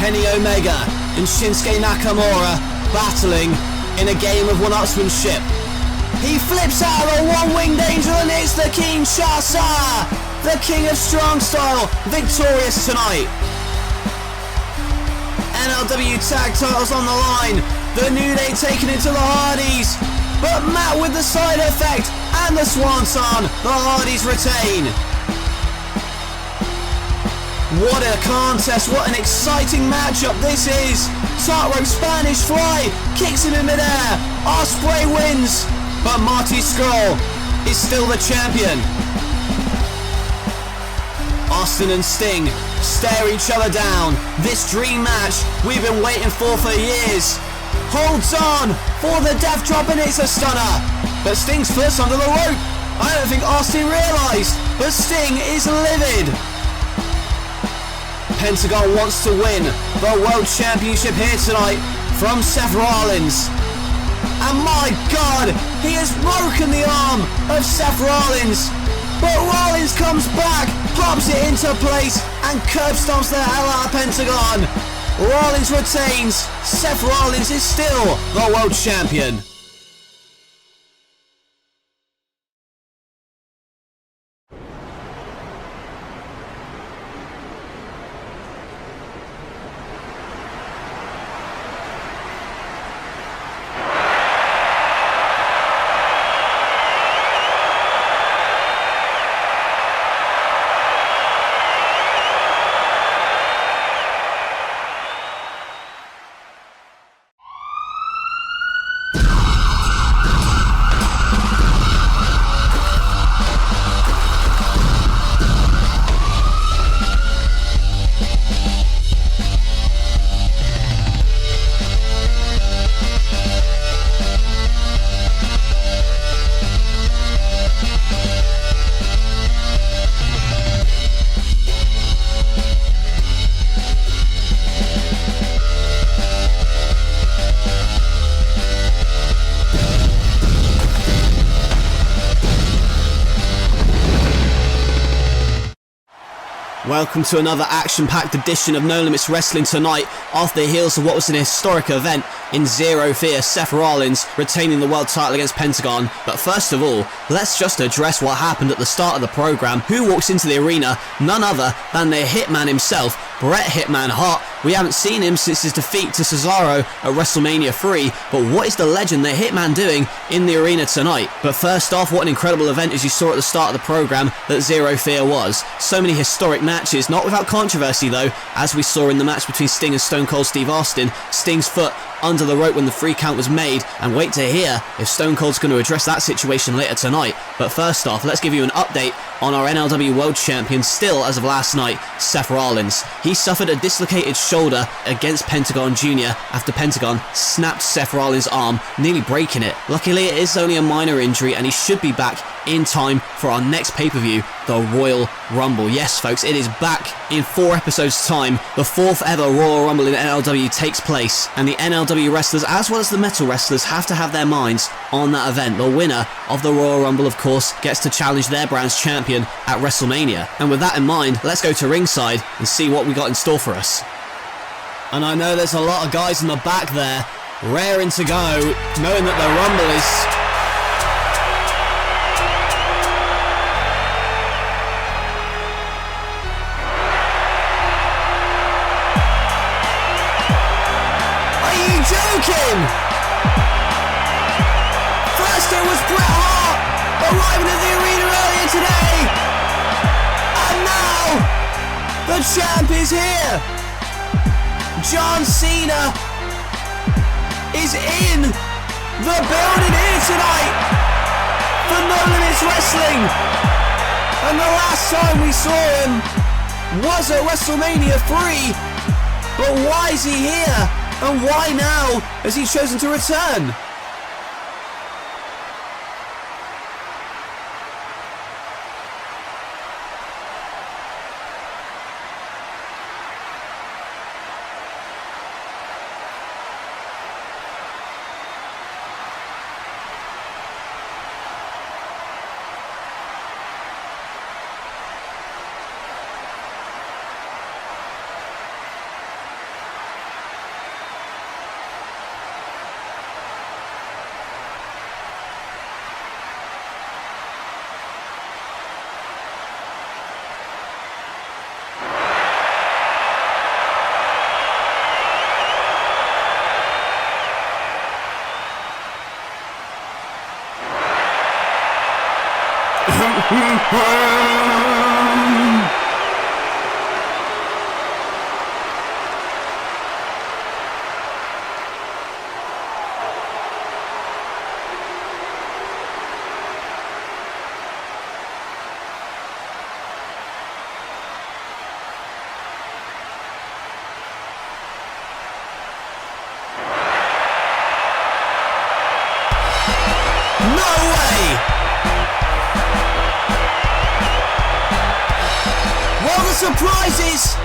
Kenny Omega and Shinsuke Nakamura battling in a game of one-upsmanship. He flips out a one-winged angel and it's the Kinshasa, the king of strong style, victorious tonight. NLW tag titles on the line, the New Day taken it to the Hardys, but Matt with the side effect and the Swanton, the Hardys retain. What a contest, what an exciting matchup this is. Top rope Spanish fly, kicks him in midair, Ospreay wins, but Marty Scurll is still the champion. Austin and Sting stare each other down. This dream match we've been waiting for years. Holds on for the death drop and it's a stunner. But Sting's foot's under the rope. I don't think Austin realised, but Sting is livid. Pentagon wants to win the World Championship here tonight from Seth Rollins. And my God, he has broken the arm of Seth Rollins. But Rollins comes back, pops it into place, and curb stomps the hell out of Pentagon. Rollins retains. Seth Rollins is still the world champion. Welcome to another action-packed edition of No Limits Wrestling tonight, off the heels of what was an historic event in Zero Fear, Seth Rollins retaining the world title against Pentagon. But first of all, let's just address what happened at the start of the program. Who walks into the arena? None other than the Hitman himself, Bret Hitman Hart. We haven't seen him since his defeat to Cesaro at WrestleMania 3, but what is the legend, the Hitman, doing in the arena tonight? But first off, what an incredible event, as you saw at the start of the program, that Zero Fear was. So many historic matches, not without controversy though, as we saw in the match between Sting and Stone Cold Steve Austin. Sting's foot under the rope when the 3 count was made, and wait to hear if Stone Cold's going to address that situation later tonight. But first off, let's give you an update on our NLW World Champion, still as of last night, Seth Rollins. He suffered a dislocated shoulder against Pentagon Jr. after Pentagon snapped Seth Rollins' arm, nearly breaking it. Luckily, it is only a minor injury and he should be back in time for our next pay-per-view, the Royal Rumble. Yes, folks, it is back in 4 episodes' time. The 4th ever Royal Rumble in NLW takes place, and the NLW wrestlers, as well as the metal wrestlers, have to have their minds on that event. The winner of the Royal Rumble, of course, gets to challenge their brand's champion at WrestleMania. And with that in mind, let's go to ringside and see what we got in store for us. And I know there's a lot of guys in the back there, raring to go, knowing that the Rumble is... joking! First it was Bret Hart arriving at the arena earlier today, and now the champ is here. John Cena is in the building here tonight for No Limits Wrestling, and the last time we saw him was at WrestleMania 3, but why is he here? And why now has he chosen to return? surprises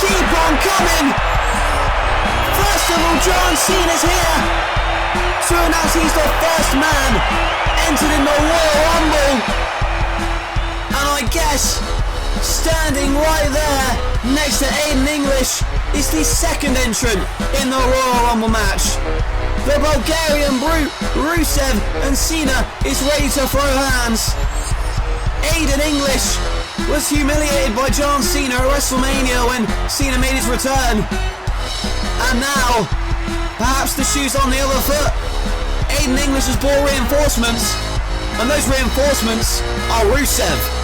keep on coming. First of all, John Cena's here to announce he's the first man entered in the Royal Rumble. And I guess standing right there next to Aiden English is the second entrant in the Royal Rumble match. The Bulgarian Brute, Rusev, and Cena is ready to throw hands. Aiden English was humiliated by John Cena at WrestleMania when Cena made his return. And now, perhaps the shoe's on the other foot. Aiden English has brought reinforcements, and those reinforcements are Rusev.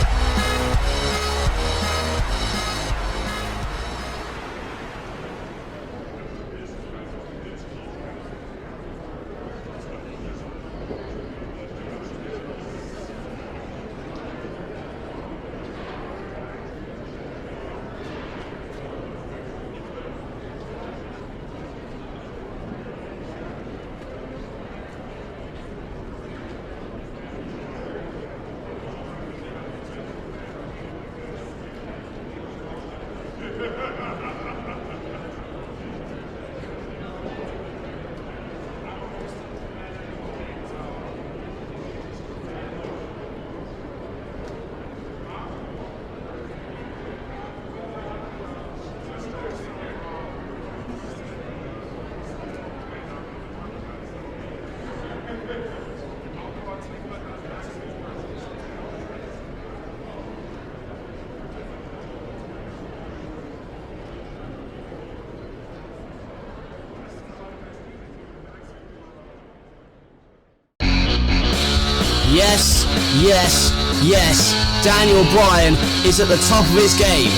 Yes, yes, yes, Daniel Bryan is at the top of his game.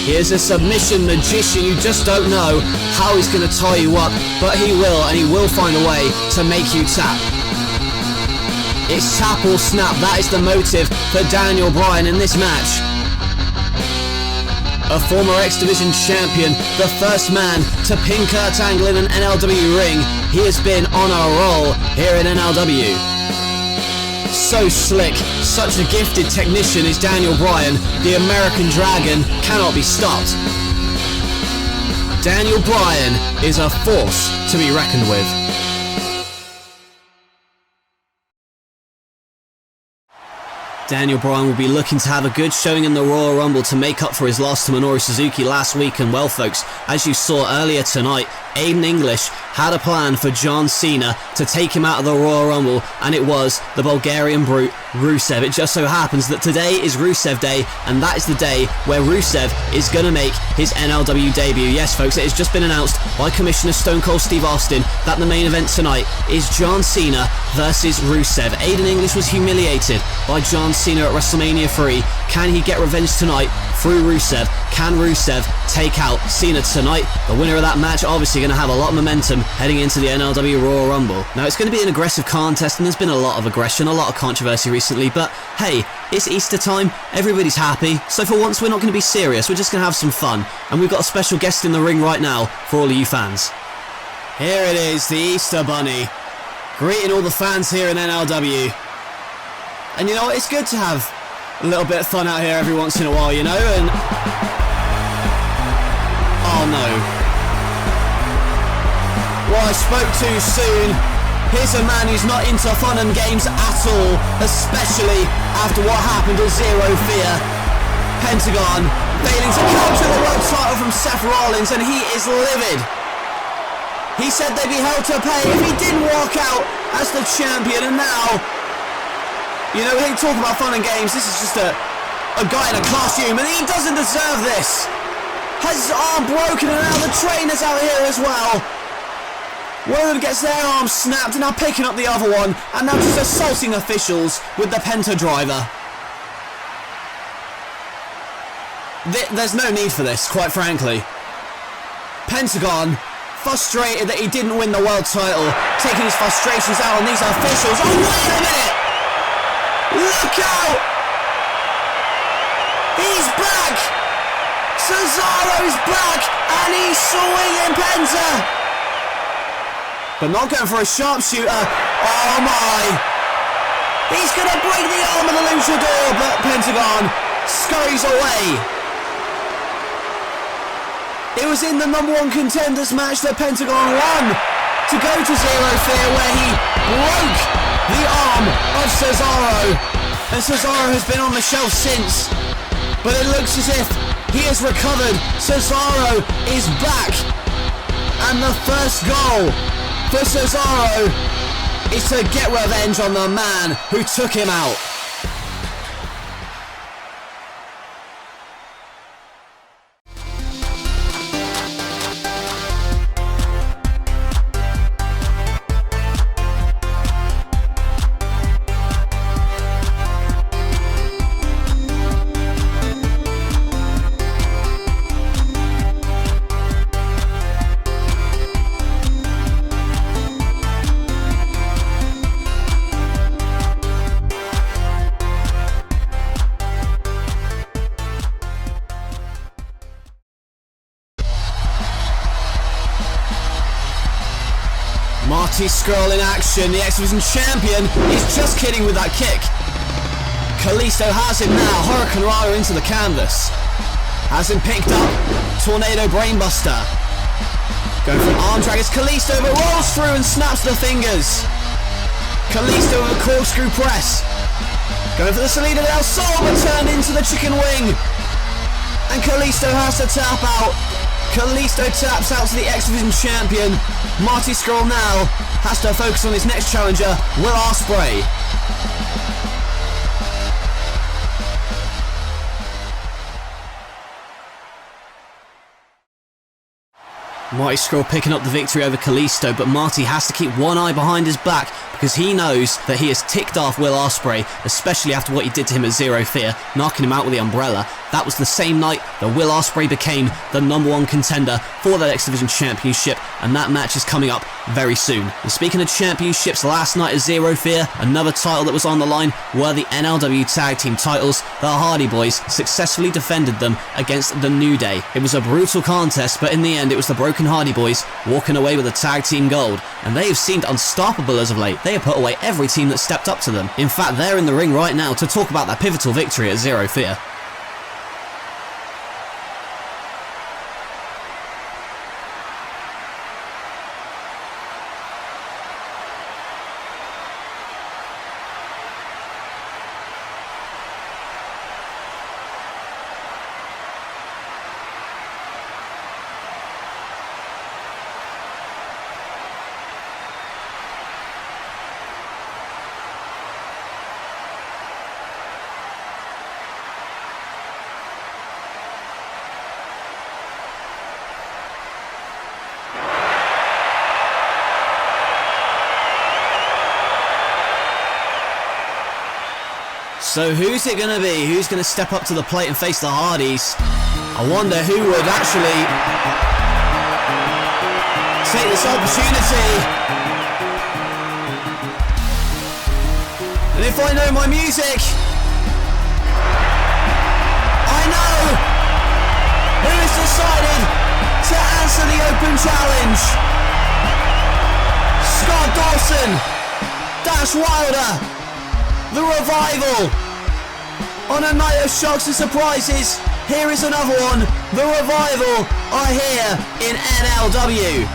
Here's a submission magician. You just don't know how he's going to tie you up, but he will, and he will find a way to make you tap. It's tap or snap. That is the motive for Daniel Bryan in this match. A former X Division champion, the first man to pin Kurt Angle in an NLW ring. He has been on a roll here in NLW. So slick, such a gifted technician is Daniel Bryan. The American Dragon cannot be stopped. Daniel Bryan is a force to be reckoned with. Daniel Bryan will be looking to have a good showing in the Royal Rumble to make up for his loss to Minoru Suzuki last week. And well, folks, as you saw earlier tonight, Aiden English had a plan for John Cena to take him out of the Royal Rumble, and it was the Bulgarian Brute, Rusev. It just so happens that today is Rusev Day, and that is the day where Rusev is going to make his NLW debut. Yes, folks, it has just been announced by Commissioner Stone Cold Steve Austin that the main event tonight is John Cena versus Rusev. Aiden English was humiliated by John Cena at WrestleMania 3. Can he get revenge tonight through Rusev? Can Rusev take out Cena tonight? The winner of that match obviously going to have a lot of momentum heading into the NLW Royal Rumble. Now, it's going to be an aggressive contest, and there's been a lot of aggression, a lot of controversy recently, but hey, it's Easter time, everybody's happy, so for once we're not going to be serious, we're just going to have some fun, and we've got a special guest in the ring right now for all of you fans. Here it is, the Easter Bunny, greeting all the fans here in NLW. And you know what, it's good to have a little bit of fun out here every once in a while, you know, and... Oh no. Well, I spoke too soon. Here's a man who's not into fun and games at all, especially after what happened at Zero Fear. Pentagon failing to capture the world title from Seth Rollins, and he is livid. He said they'd be held to pay if he didn't walk out as the champion, and now, you know, we talk about fun and games, this is just a guy in a costume, and he doesn't deserve this. Has his arm broken, and now the trainer's out here as well. One of them gets their arm snapped, and now picking up the other one, and now just assaulting officials with the Penta driver. There's no need for this, quite frankly. Pentagon, frustrated that he didn't win the world title, taking his frustrations out on these officials. Oh, wait a minute! Look out! He's back! Cesaro's back, and he's swinging Penta! But not going for a sharpshooter. Oh my! He's going to break the arm of the luchador, but Pentagon scurries away. It was in the #1 contenders match that Pentagon won to go to Zero Fear, where he broke the arm of Cesaro. And Cesaro has been on the shelf since, but it looks as if he has recovered. Cesaro is back, and the first goal for Cesaro is to get revenge on the man who took him out. Marty Scurll in action. The X-Division champion is just kidding with that kick. Kalisto has him now. Hurricane Rana into the canvas. Has him picked up. Tornado Brainbuster. Going for an arm drag as Kalisto, but rolls through and snaps the fingers. Kalisto with a corkscrew press. Going for the Salida del Sol, but turned into the chicken wing. And Kalisto has to tap out. Kalisto taps out to the X-Division champion. Marty Scurll now has to focus on his next challenger, Will Ospreay. Marty Scurll picking up the victory over Kalisto, but Marty has to keep one eye behind his back because he knows that he has ticked off Will Ospreay, especially after what he did to him at Zero Fear, knocking him out with the umbrella. That was the same night that Will Ospreay became the #1 contender for the X Division Championship, and that match is coming up very soon. And speaking of championships, last night at Zero Fear, another title that was on the line were the NLW Tag Team titles. The Hardy Boys successfully defended them against the New Day. It was a brutal contest, but in the end it was the Broken Hardy Boys walking away with the tag team gold, and they have seemed unstoppable as of late. They have put away every team that stepped up to them. In fact, they're in the ring right now to talk about that pivotal victory at Zero Fear. So who's it going to be? Who's going to step up to the plate and face the Hardys? I wonder who would actually take this opportunity. And if I know my music, I know who has decided to answer the open challenge. Scott Dawson, Dash Wilder, The Revival. On a night of shocks and surprises, here is another one. The Revival are here in NLW.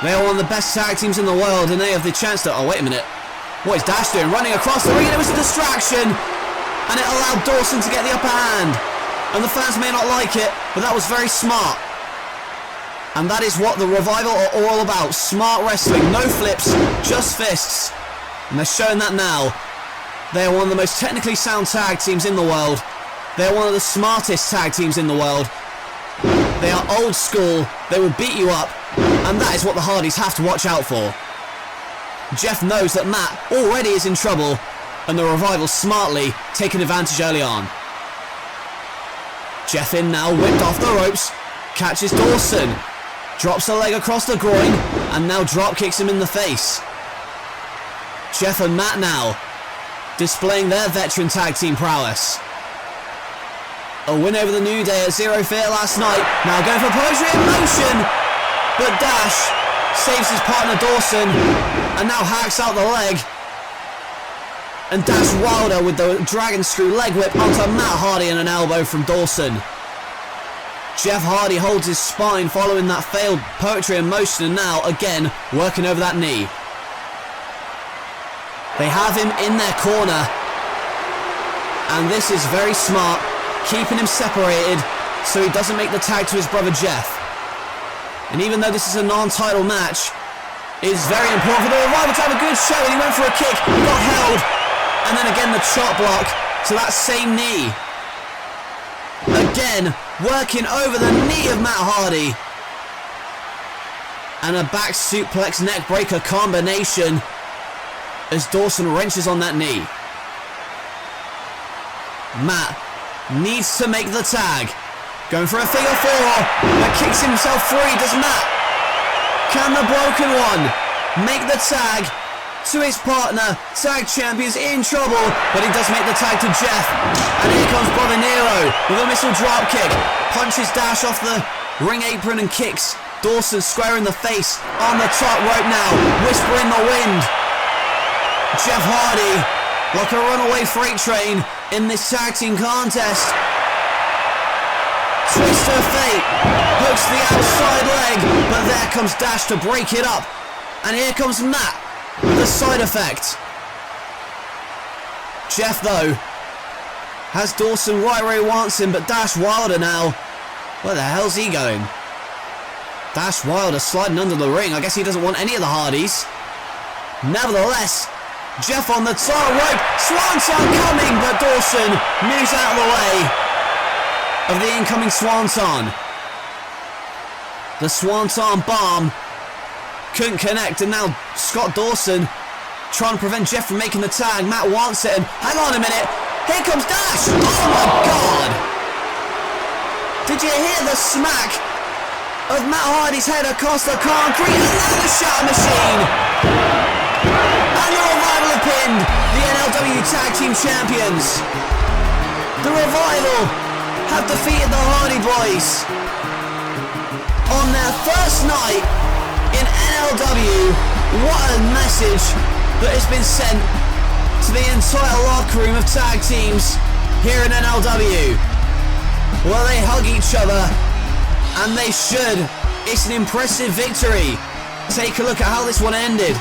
They are one of the best tag teams in the world, and they have the chance to... Oh, wait a minute. What is Dash doing? Running across the ring, and it was a distraction. And it allowed Dawson to get the upper hand. And the fans may not like it, but that was very smart. And that is what the Revival are all about. Smart wrestling. No flips, just fists. And they're showing that now. They are one of the most technically sound tag teams in the world. They are one of the smartest tag teams in the world. They are old school. They will beat you up. And that is what the Hardys have to watch out for. Jeff knows that Matt already is in trouble, and the Revival smartly taking advantage early on. Jeff in now, whipped off the ropes. Catches Dawson. Drops a leg across the groin, and now drop kicks him in the face. Jeff and Matt now displaying their veteran tag team prowess. A win over the New Day at Zero Fear last night. Now going for poetry in motion, but Dash saves his partner Dawson and now hacks out the leg. And Dash Wilder with the dragon screw leg whip onto Matt Hardy and an elbow from Dawson. Jeff Hardy holds his spine following that failed poetry in motion, and now again working over that knee. They have him in their corner, and this is very smart, keeping him separated so he doesn't make the tag to his brother Jeff. And even though this is a non-title match, it is very important for the Revival to have a good show. And he went for a kick, got held, and then again the chop block to that same knee. Again, working over the knee of Matt Hardy. And a back suplex neck breaker combination as Dawson wrenches on that knee. Matt needs to make the tag. Going for a figure four, but kicks himself free. Does Matt? Can the broken one make the tag to his partner? Tag champions in trouble, but he does make the tag to Jeff. And here comes Brother Nero with a missile drop kick. Punches Dash off the ring apron and kicks Dawson square in the face on the top rope now. Whisper in the wind. Jeff Hardy, like a runaway freight train in this tag team contest. Twist of fate, hooks the outside leg, but there comes Dash to break it up. And here comes Matt with the side effect. Jeff, though, has Dawson right where he wants him, but Dash Wilder now, where the hell's he going? Dash Wilder sliding under the ring. I guess he doesn't want any of the Hardys. Nevertheless, Jeff on the top rope, Swanton coming, but Dawson moves out of the way of the incoming Swanton. The Swanton bomb couldn't connect, and now Scott Dawson trying to prevent Jeff from making the tag. Matt wants it, and hang on a minute, here comes Dash. Oh my god, did you hear the smack of Matt Hardy's head across the concrete? And now the shatter machine, and the Revival have pinned the NLW Tag Team Champions. The Revival have defeated the Hardy Boys on their first night in NLW. What a message that has been sent to the entire locker room of tag teams here in NLW. Well, they hug each other, and they should. It's an impressive victory. Take a look at how this one ended.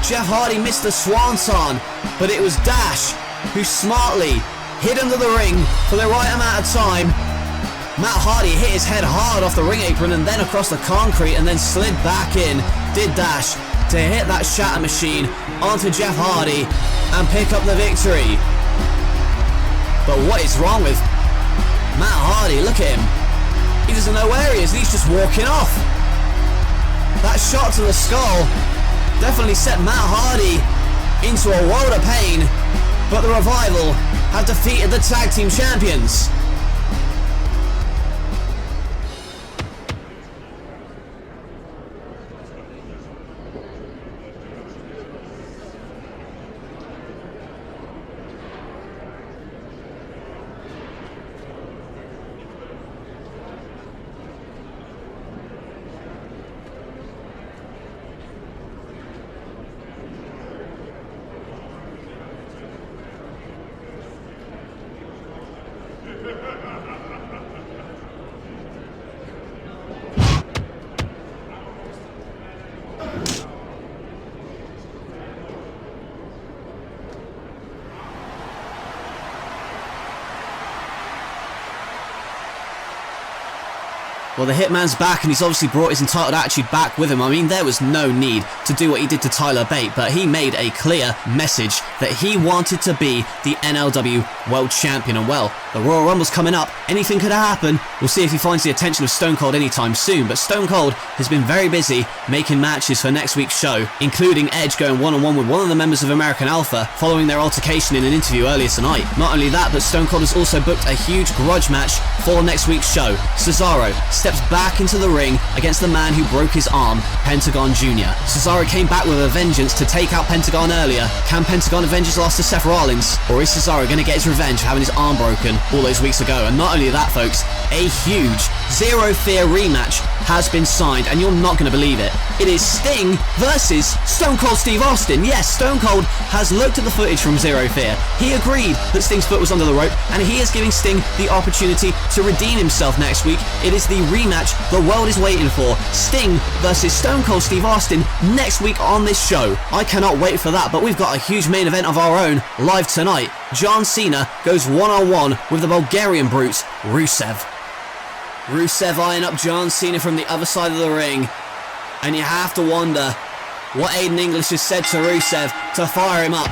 Jeff Hardy missed the swanton, but it was Dash who smartly hid under the ring for the right amount of time. Matt Hardy hit his head hard off the ring apron and then across the concrete, and then slid back in, did Dash, to hit that shatter machine onto Jeff Hardy and pick up the victory. But what is wrong with Matt Hardy? Look at him. He doesn't know where he is. He's just walking off. That shot to the skull definitely set Matt Hardy into a world of pain. But the Revival have defeated the tag team champions. Well, the Hitman's back, and he's obviously brought his entitled attitude back with him. I mean, there was no need to do what he did to Tyler Bate, but he made a clear message that he wanted to be the NLW World Champion. And well, the Royal Rumble's coming up. Anything could happen. We'll see if he finds the attention of Stone Cold anytime soon. But Stone Cold has been very busy making matches for next week's show, including Edge going one-on-one with one of the members of American Alpha following their altercation in an interview earlier tonight. Not only that, but Stone Cold has also booked a huge grudge match for next week's show. Cesaro, steps back into the ring against the man who broke his arm, Pentagon Jr. Cesaro came back with a vengeance to take out Pentagon earlier. Can Pentagon avenge his loss to Seth Rollins? Or is Cesaro going to get his revenge for having his arm broken all those weeks ago? And not only that, folks, a huge Zero Fear rematch has been signed, and you're not going to believe it. It is Sting versus Stone Cold Steve Austin. Yes, Stone Cold has looked at the footage from Zero Fear. He agreed that Sting's foot was under the rope, and he is giving Sting the opportunity to redeem himself next week. It is the rematch the world is waiting for. Sting versus Stone Cold Steve Austin next week on this show. I cannot wait for that, but we've got a huge main event of our own live tonight. John Cena goes one-on-one with the Bulgarian brute, Rusev. Rusev eyeing up John Cena from the other side of the ring, and you have to wonder what Aiden English has said to Rusev to fire him up.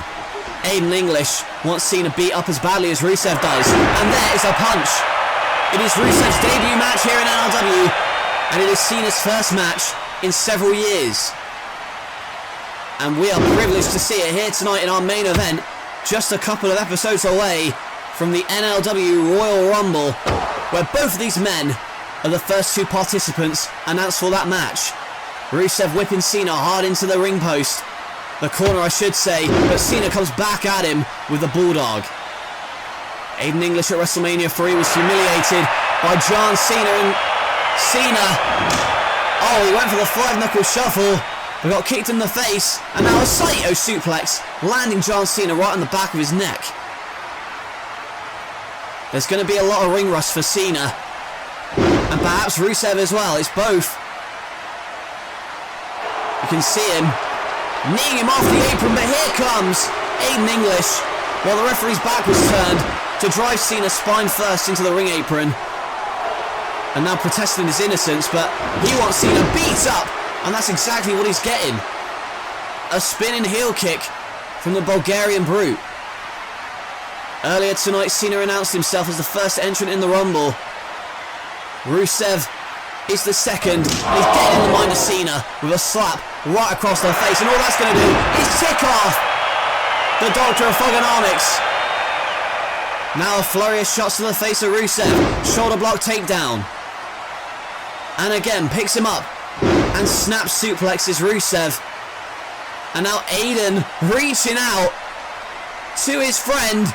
Aiden English wants Cena beat up as badly as Rusev does, and there is a punch. It is Rusev's debut match here in NLW, and it is Cena's first match in several years. And we are privileged to see it here tonight in our main event, just a couple of episodes away from the NLW Royal Rumble, where both of these men are the first two participants announced for that match. Rusev whipping Cena hard into the ring post. The corner, I should say, but Cena comes back at him with the Bulldog. Aiden English at WrestleMania 3 was humiliated by John Cena, and Cena, oh, he went for the 5-knuckle shuffle, but got kicked in the face, and now a Saito suplex, landing John Cena right on the back of his neck. There's going to be a lot of ring rust for Cena, and perhaps Rusev as well. It's both. You can see him kneeing him off the apron, but here comes Aiden English while the referee's back was turned to drive Cena spine first into the ring apron, and now protesting his innocence, but he wants Cena beat up, and that's exactly what he's getting. A spinning heel kick from the Bulgarian brute. Earlier tonight, Cena announced himself as the first entrant in the Rumble. Rusev is the second. He's getting in the mind of Cena with a slap right across the face, and all that's going to do is tick off the Doctor of Thugonomics. Now a flurry of shots to the face of Rusev. Shoulder block takedown. And again, picks him up and snap suplexes Rusev. And now Aiden reaching out to his friend,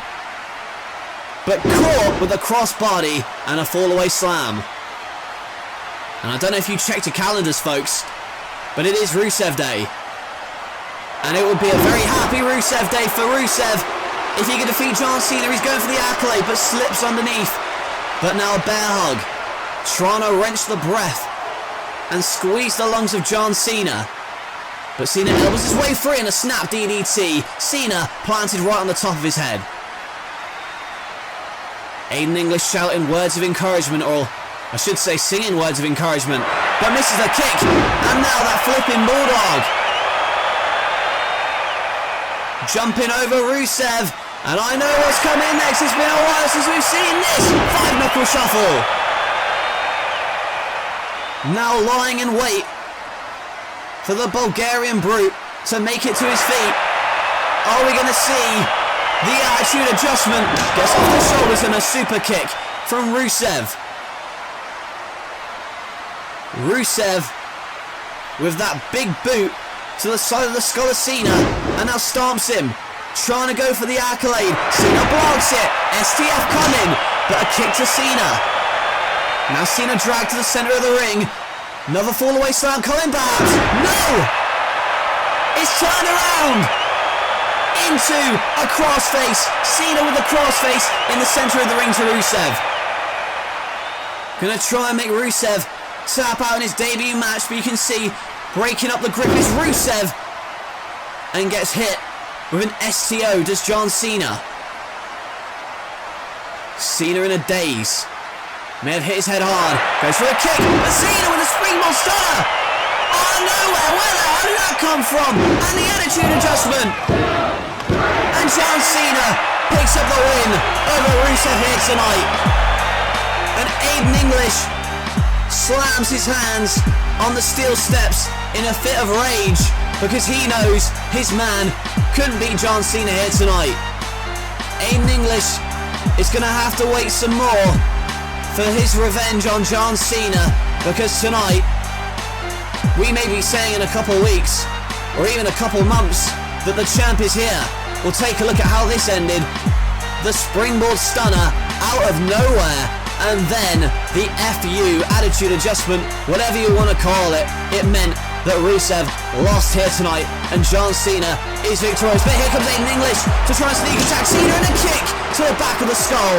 but caught with a crossbody and a fall-away slam. And I don't know if you checked your calendars, folks, but it is Rusev Day. And it would be a very happy Rusev Day for Rusev if he could defeat John Cena. He's going for the accolade, but slips underneath. But now a bear hug, trying to wrench the breath and squeeze the lungs of John Cena. But Cena elbows his way free in a snap DDT. Cena planted right on the top of his head. Aiden English shouting words of encouragement, or I should say singing words of encouragement, but misses the kick, and now that flipping Bulldog. Jumping over Rusev, and I know what's coming next. It's been a while since we've seen this. 5-knuckle shuffle. Now lying in wait for the Bulgarian brute to make it to his feet. Are we going to see the attitude adjustment? Gets off the shoulders and a super kick from Rusev. Rusev with that big boot to the side of the skull of Cena, and now stomps him, trying to go for the accolade. Cena blocks it. STF coming, but a kick to Cena. Now Cena dragged to the center of the ring. Another fall-away slam coming back. No! It's turned around into a crossface. Cena with a crossface in the center of the ring to Rusev. Gonna try and make Rusev tap out in his debut match, but you can see breaking up the grip is Rusev, and gets hit with an STO, does John Cena. Cena in a daze. May have hit his head hard. Goes for a kick. And Cena with a springboard stunner. Out of nowhere. Where the hell did that come from? And the attitude adjustment. And John Cena picks up the win over Rusev here tonight. And Aiden English slams his hands on the steel steps in a fit of rage, because he knows his man couldn't beat John Cena here tonight. Aiden English is going to have to wait some more for his revenge on John Cena because tonight we may be saying in a couple weeks or even a couple months that the champ is here. We'll take a look at how this ended. The springboard stunner out of nowhere, and then the FU attitude adjustment, whatever you want to call it. It meant that Rusev lost here tonight and John Cena is victorious. But here comes Aiden English to try and sneak attack Cena, and a kick to the back of the skull.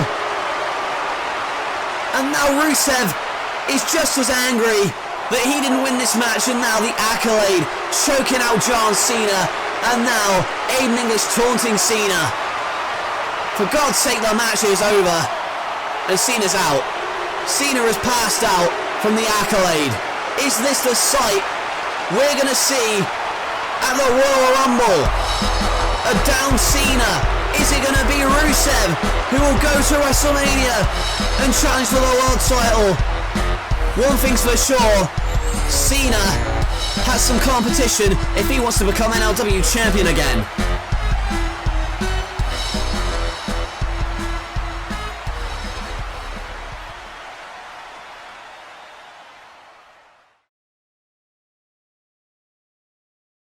And now Rusev is just as angry that he didn't win this match, and now the accolade choking out John Cena, and now Aiden English taunting Cena. For God's sake, the match is over and Cena's out. Cena has passed out from the accolade. Is this the sight we're going to see at the Royal Rumble? A down Cena. Is it going to be Rusev who will go to WrestleMania and challenge for the world title? One thing's for sure, Cena has some competition if he wants to become NLW champion again.